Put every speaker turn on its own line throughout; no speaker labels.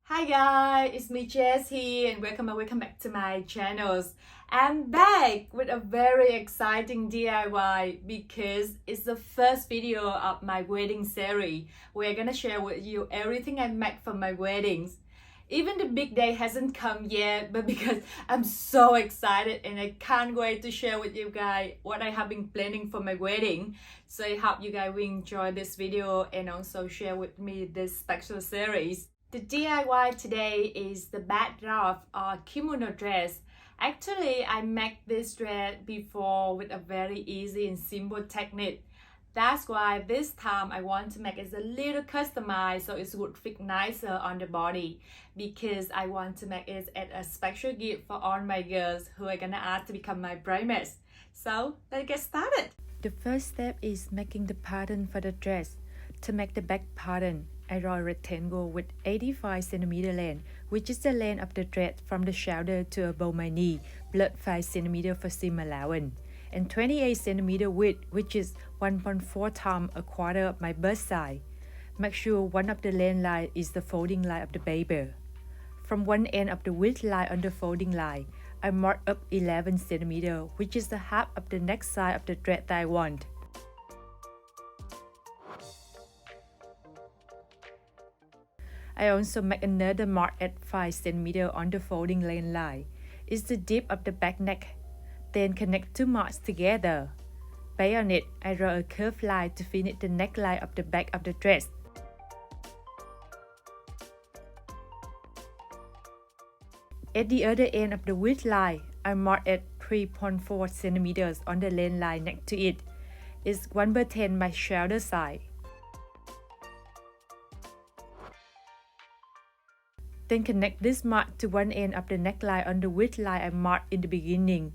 Hi guys, it's me Jess here and welcome back to my channels. I'm back with a very exciting DIY because it's the first video of my wedding series. We're gonna share with you everything I make for my weddings. Even the big day hasn't come yet, but because I'm so excited and I can't wait to share with you guys what I have been planning for my wedding. So I hope you guys will enjoy this video and also share with me this special series. The DIY today is the backdrop or kimono dress. Actually, I made this dress before with a very easy and simple technique. That's why this time I want to make it a little customized so it would fit nicer on the body because I want to make it as a special gift for all my girls who are gonna ask to become my bridesmaids. So let's get started. The first step is making the pattern for the dress. To make the back pattern, I draw a rectangle with 85 cm length, which is the length of the dress from the shoulder to above my knee, plus 5 cm for seam allowance, and 28 cm width, which is 1.4 times a quarter of my bust size. Make sure one of the length line is the folding line of the baby. From one end of the width line on the folding line, I mark up 11 cm, which is the half of the neck side of the dress that I want. I also make another mark at 5 cm on the folding lane line. It's the dip of the back neck. Then connect two marks together. Based on it, I draw a curved line to finish the neckline of the back of the dress. At the other end of the width line, I mark at 3.4 cm on the lane line next to it. It's 1/10 my shoulder side. Then connect this mark to one end of the neckline on the width line I marked in the beginning.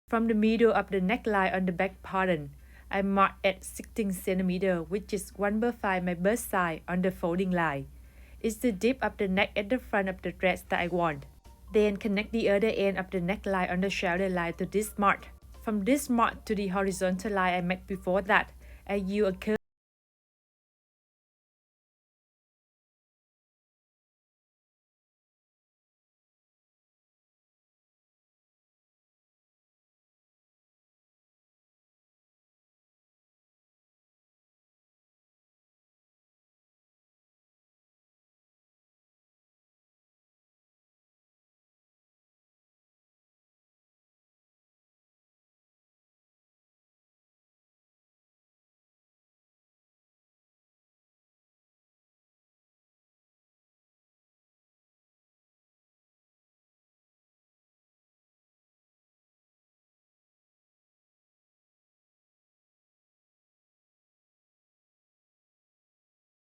From the middle of the neckline on the back pattern, I mark at 16 cm, which is 1/5 my bust size on the folding line. It's the dip of the neck at the front of the dress that I want. Then connect the other end of the neckline on the shoulder line to this mark. From this mark to the horizontal line I made before that, I use a curve.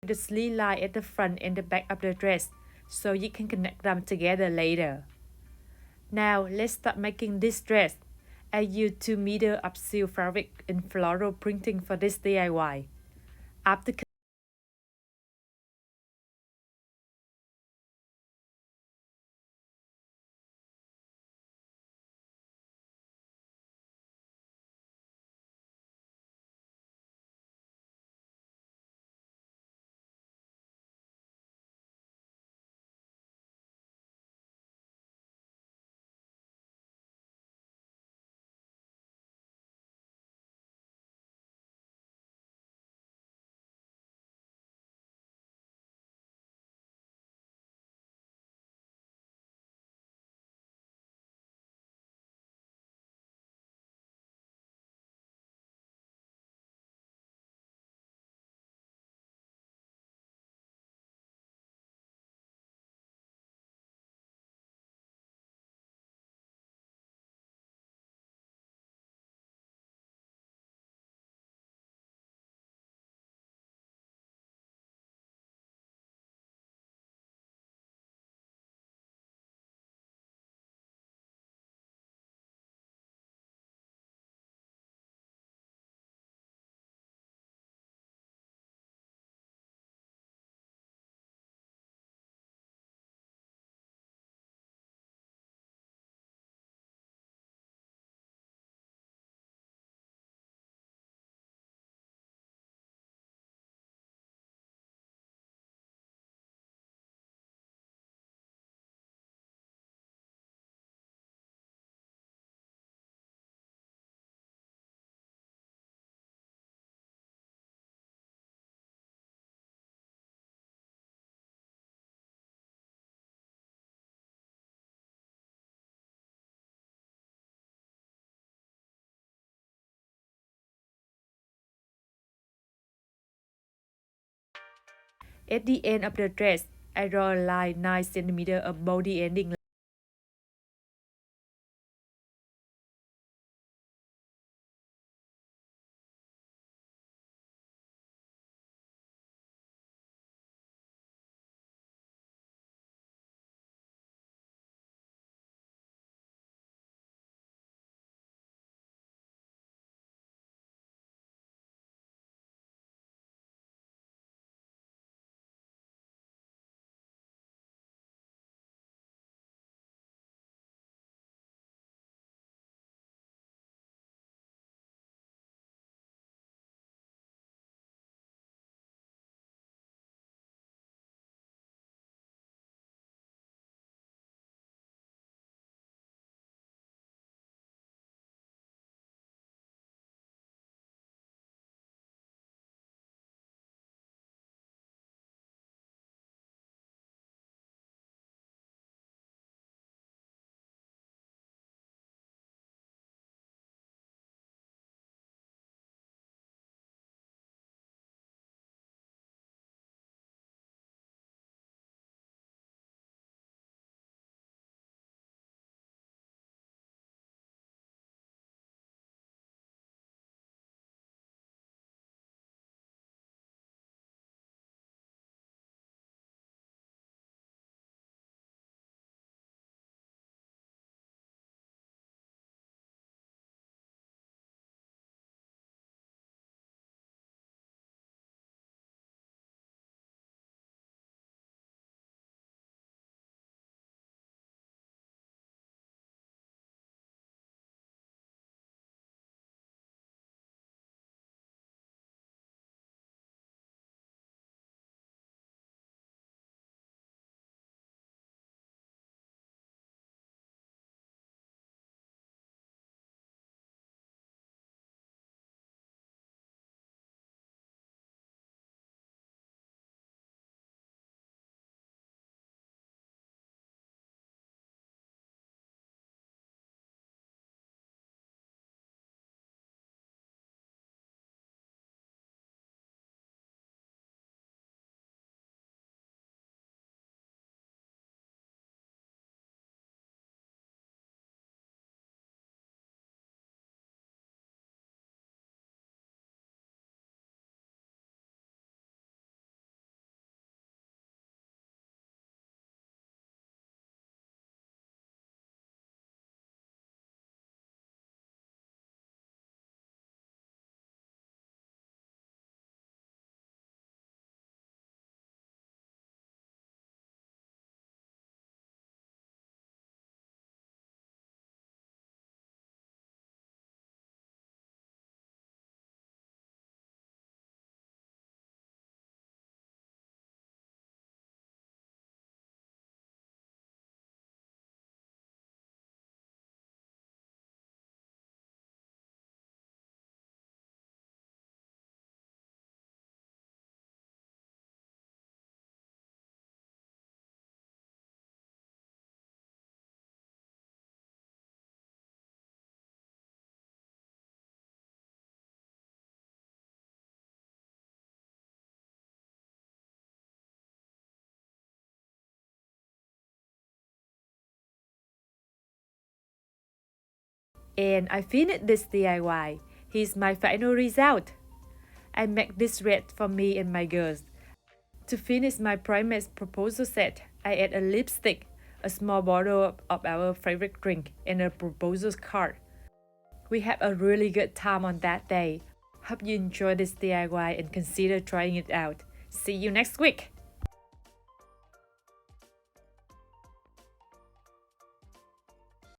The sleeve line at the front and the back of the dress, so you can connect them together later. Now let's start making this dress. I used 2 meters of silk fabric in floral printing for this DIY. After At the end of the dress, I draw a line 9 cm above the ending. And I finished this DIY. Here's my final result. I make this red for me and my girls. To finish my bridesmaid proposal set, I add a lipstick, a small bottle of our favorite drink, and a proposal card. We have a really good time on that day. Hope you enjoy this DIY and consider trying it out. See you next week!